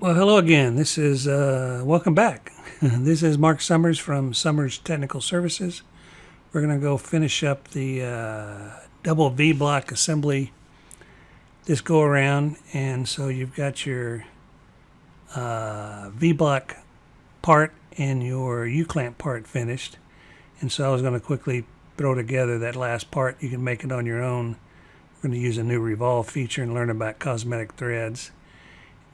Well, hello again. This is welcome back. This is Mark Summers from Summers Technical Services. We're going to go finish up the double V block assembly this go around, and so you've got your V block part and your U-clamp part finished. And so I was going to quickly throw together that last part. You can make it on your own. We're going to use a new Revolve feature and learn about Cosmetic Threads.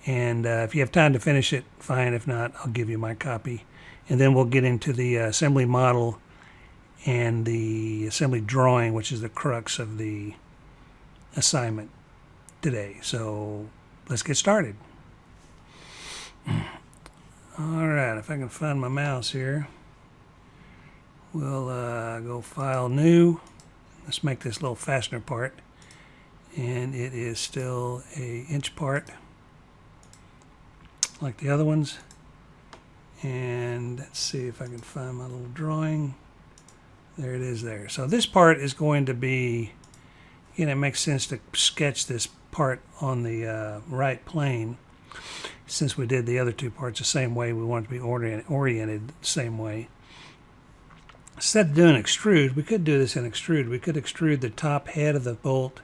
And if you have time to finish it, fine. If not, I'll give you my copy. And then we'll get into the assembly model and the assembly drawing, which is the crux of the assignment today. So let's get started. All right, if I can find my mouse here, we'll go File, New. Let's make this little fastener part. And it is still an inch part, like the other ones. And let's see if I can find my little drawing. There it is there. So this part is going to be, again, it makes sense to sketch this part on the right plane. Since we did the other two parts the same way, we want it to be oriented the same way. Instead of doing extrude, we could do this in extrude. We could extrude the top head of the bolt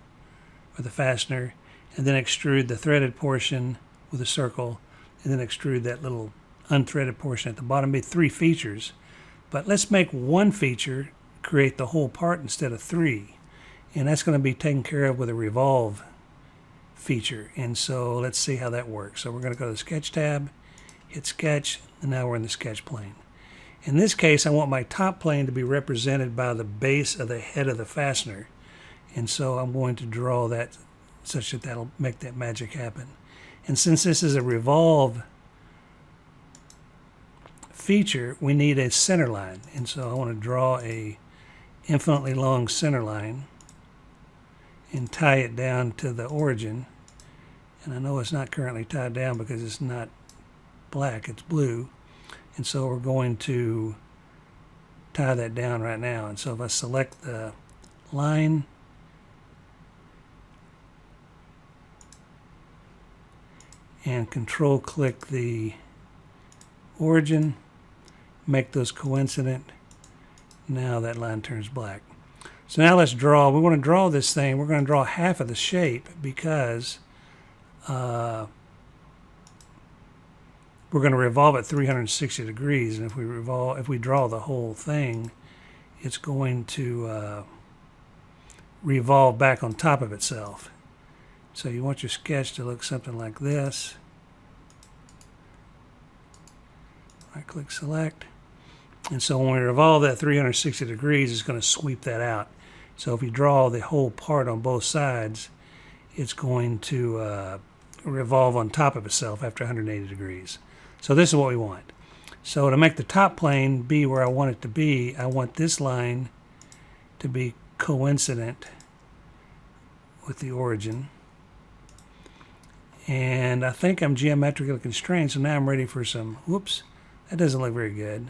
or the fastener, and then extrude the threaded portion with a circle, and then extrude that little unthreaded portion at the bottom. It'd be 3 features. But let's make 1 feature create the whole part instead of 3. And that's going to be taken care of with a Revolve feature. And so let's see how that works. So we're going to go to the Sketch tab, hit Sketch, and now we're in the sketch plane. In this case, I want my top plane to be represented by the base of the head of the fastener. And so I'm going to draw that such that that'll make that magic happen. And since this is a Revolve feature, we need a center line. And so I want to draw a infinitely long center line and tie it down to the origin. And I know it's not currently tied down because it's not black, it's blue. And so we're going to tie that down right now. And so if I select the line, and control click the origin, make those coincident. Now that line turns black. So now let's draw. We want to draw this thing. We're going to draw half of the shape because we're going to revolve at 360 degrees. And if we draw the whole thing, it's going to revolve back on top of itself. So you want your sketch to look something like this. Right click select. And so when we revolve that 360 degrees, it's going to sweep that out. So if you draw the whole part on both sides, it's going to revolve on top of itself after 180 degrees. So this is what we want. So to make the top plane be where I want it to be, I want this line to be coincident with the origin. And I think I'm geometrically constrained, so now I'm ready for some, whoops, that doesn't look very good.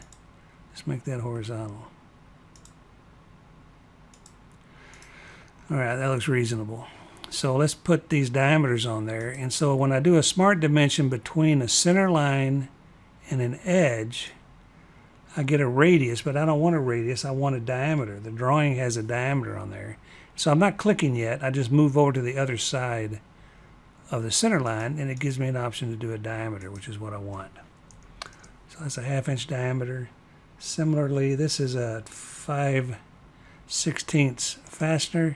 Let's make that horizontal. All right, that looks reasonable. So let's put these diameters on there. And so when I do a smart dimension between a center line and an edge, I get a radius, but I don't want a radius, I want a diameter. The drawing has a diameter on there. So I'm not clicking yet, I just move over to the other side of the center line, and it gives me an option to do a diameter, which is what I want. So that's a 1/2 inch diameter. Similarly, this is a 5/16 fastener.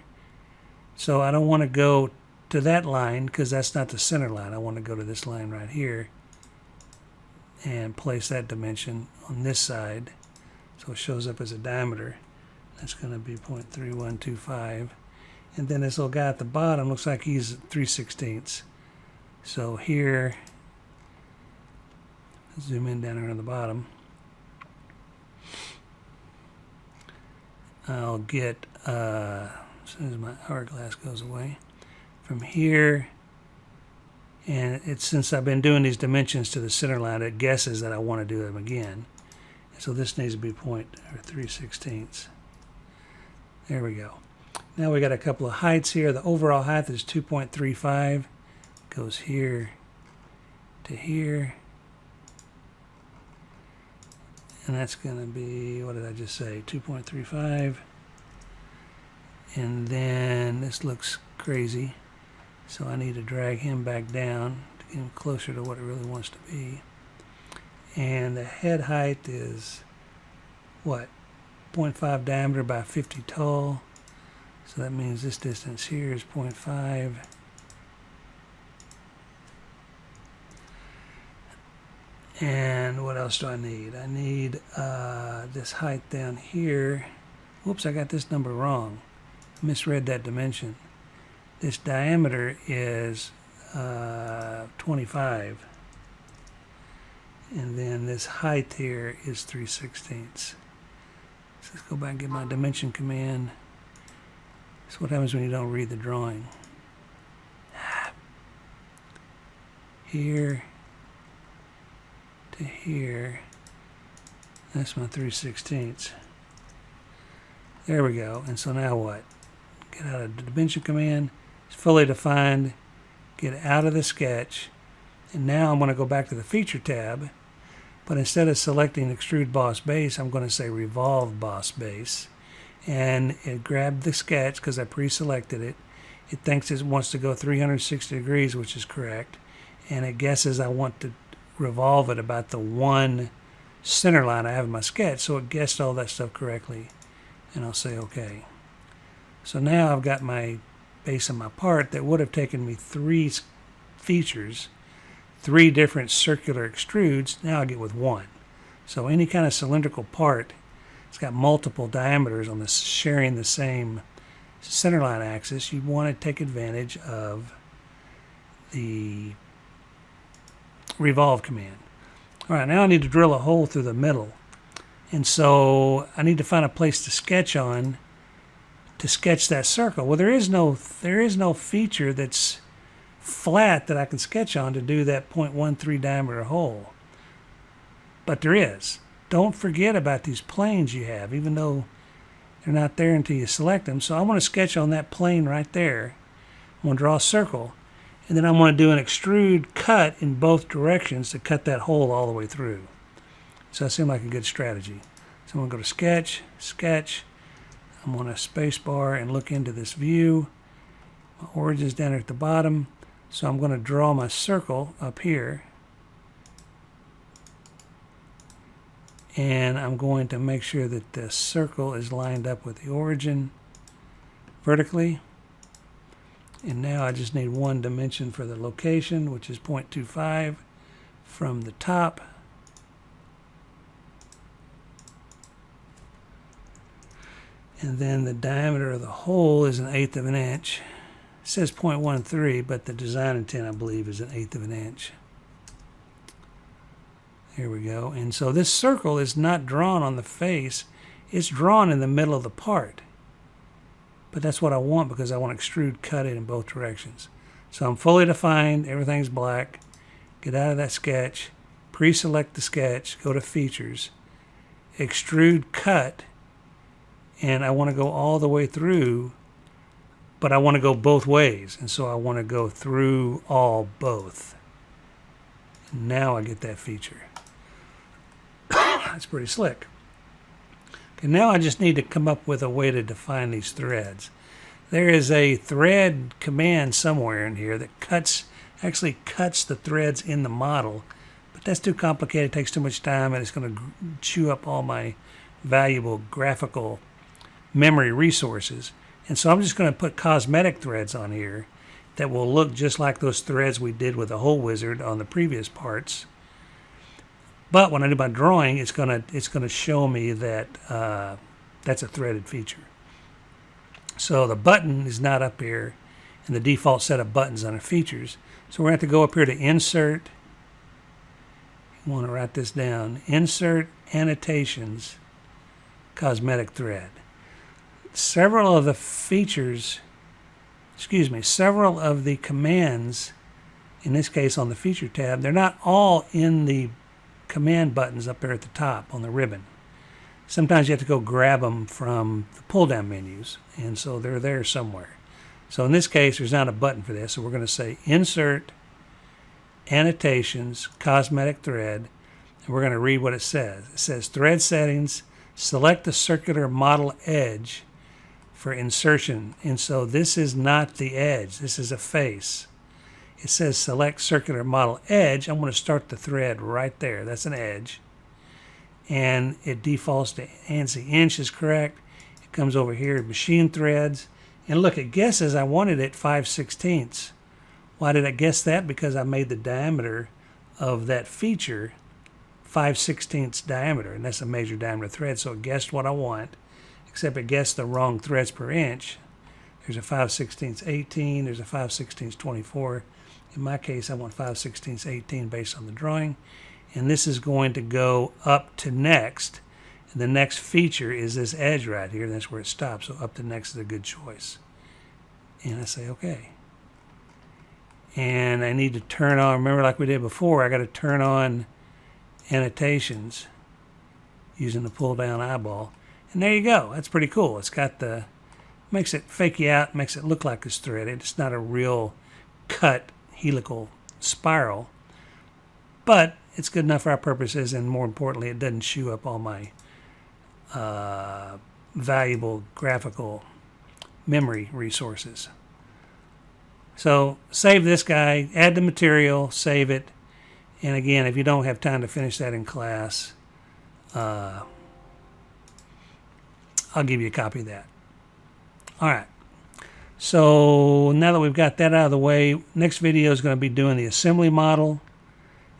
So I don't want to go to that line because that's not the center line. I want to go to this line right here and place that dimension on this side. So it shows up as a diameter. That's going to be 0.3125. And then this little guy at the bottom looks like he's 3/16. So here, zoom in down here on the bottom. I'll get, as soon as my hourglass goes away, from here, and it's since I've been doing these dimensions to the center line, it guesses that I want to do them again. So this needs to be 3/16. There we go. Now we got a couple of heights here. The overall height is 2.35. Goes here to here. And that's going to be, what did I just say, 2.35. And then this looks crazy, so I need to drag him back down to get him closer to what it really wants to be. And the head height is, what, 0.5 diameter by 50 tall. So that means this distance here is 0.5. And what else do I need? I need this height down here. Whoops, I got this number wrong. Misread that dimension. This diameter is 25. And then this height here is 3/16. So let's go back and get my dimension command. That's what happens when you don't read the drawing. Here to here. That's my 3/16. There we go. And so now what? Get out of the dimension command. It's fully defined. Get out of the sketch. And now I'm going to go back to the feature tab. But instead of selecting extrude boss base, I'm going to say revolve boss base. And it grabbed the sketch because I pre-selected it. It thinks it wants to go 360 degrees, which is correct. And it guesses I want to revolve it about the one center line I have in my sketch. So it guessed all that stuff correctly. And I'll say OK. So now I've got my base of my part that would have taken me 3 features, 3 different circular extrudes. Now I get with one. So any kind of cylindrical part, it's got multiple diameters on this, sharing the same centerline axis. You want to take advantage of the revolve command. All right, now I need to drill a hole through the middle. And so I need to find a place to sketch on to sketch that circle. Well, there is no feature that's flat that I can sketch on to do that 0.13 diameter hole. But there is. Don't forget about these planes you have, even though they're not there until you select them. So I want to sketch on that plane right there. I'm going to draw a circle, and then I'm going to do an extrude cut in both directions to cut that hole all the way through. So that seemed like a good strategy. So I'm going to go to Sketch, Sketch. I'm going to spacebar and look into this view. My origin's down at the bottom. So I'm going to draw my circle up here. And I'm going to make sure that the circle is lined up with the origin vertically. And now I just need one dimension for the location, which is 0.25 from the top. And then the diameter of the hole is 1/8 of an inch. It says 0.13, but the design intent, I believe, is 1/8 of an inch. There we go. And so this circle is not drawn on the face. It's drawn in the middle of the part. But that's what I want because I want to extrude cut it in both directions. So I'm fully defined. Everything's black. Get out of that sketch. Pre-select the sketch. Go to Features. Extrude cut. And I want to go all the way through, but I want to go both ways. And so I want to go through all both. And now I get that feature. That's pretty slick. Okay, now I just need to come up with a way to define these threads. There is a thread command somewhere in here that actually cuts the threads in the model, but that's too complicated, it takes too much time, and it's going to chew up all my valuable graphical memory resources. And so I'm just going to put cosmetic threads on here that will look just like those threads we did with the hole wizard on the previous parts. But when I do my drawing, it's going to show me that that's a threaded feature. So the button is not up here in the default set of buttons under features. So we're going to have to go up here to Insert. You want to write this down. Insert Annotations Cosmetic Thread. Several of the commands, in this case on the Feature tab, they're not all in the command buttons up there at the top on the ribbon. Sometimes you have to go grab them from the pull-down menus, and so they're there somewhere. So in this case, there's not a button for this, so we're going to say Insert Annotations, Cosmetic Thread, and we're going to read what it says. It says, Thread Settings, select the circular model edge for insertion. And so this is not the edge. This is a face. It says select circular model edge. I'm going to start the thread right there. That's an edge. And it defaults to ANSI inch is correct. It comes over here to machine threads. And look, it guesses I wanted it 5/16. Why did I guess that? Because I made the diameter of that feature 5/16 diameter. And that's a major diameter thread. So it guessed what I want. Except it guessed the wrong threads per inch. There's a 5/16 18. There's a 5/16 24. In my case, I want 5/16 18 based on the drawing. And this is going to go up to next. And the next feature is this edge right here. And that's where it stops. So up to next is a good choice. And I say, okay. And I need to turn on, remember like we did before, I got to turn on annotations using the pull down eyeball. And there you go. That's pretty cool. It's got the, makes it fake you out, makes it look like it's threaded. It's not a real cut helical spiral. But it's good enough for our purposes, and more importantly, it doesn't chew up all my valuable graphical memory resources. So save this guy, add the material, save it. And again, if you don't have time to finish that in class, I'll give you a copy of that. All right. So now that we've got that out of the way, next video is going to be doing the assembly model.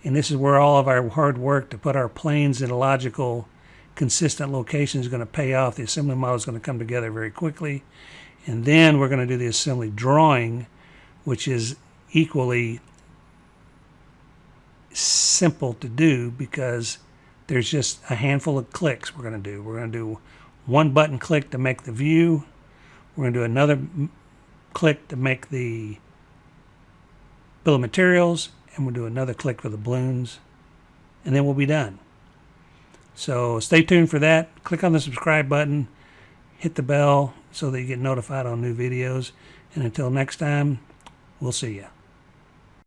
And this is where all of our hard work to put our planes in a logical, consistent location is going to pay off. The assembly model is going to come together very quickly. And then we're going to do the assembly drawing, which is equally simple to do because there's just a handful of clicks we're going to do. We're going to do one button click to make the view. We're going to do another click to make the bill of materials, and we'll do another click for the balloons, and then we'll be done. So stay tuned for that. Click on the subscribe button, hit the bell so that you get notified on new videos, and until next time, we'll see you.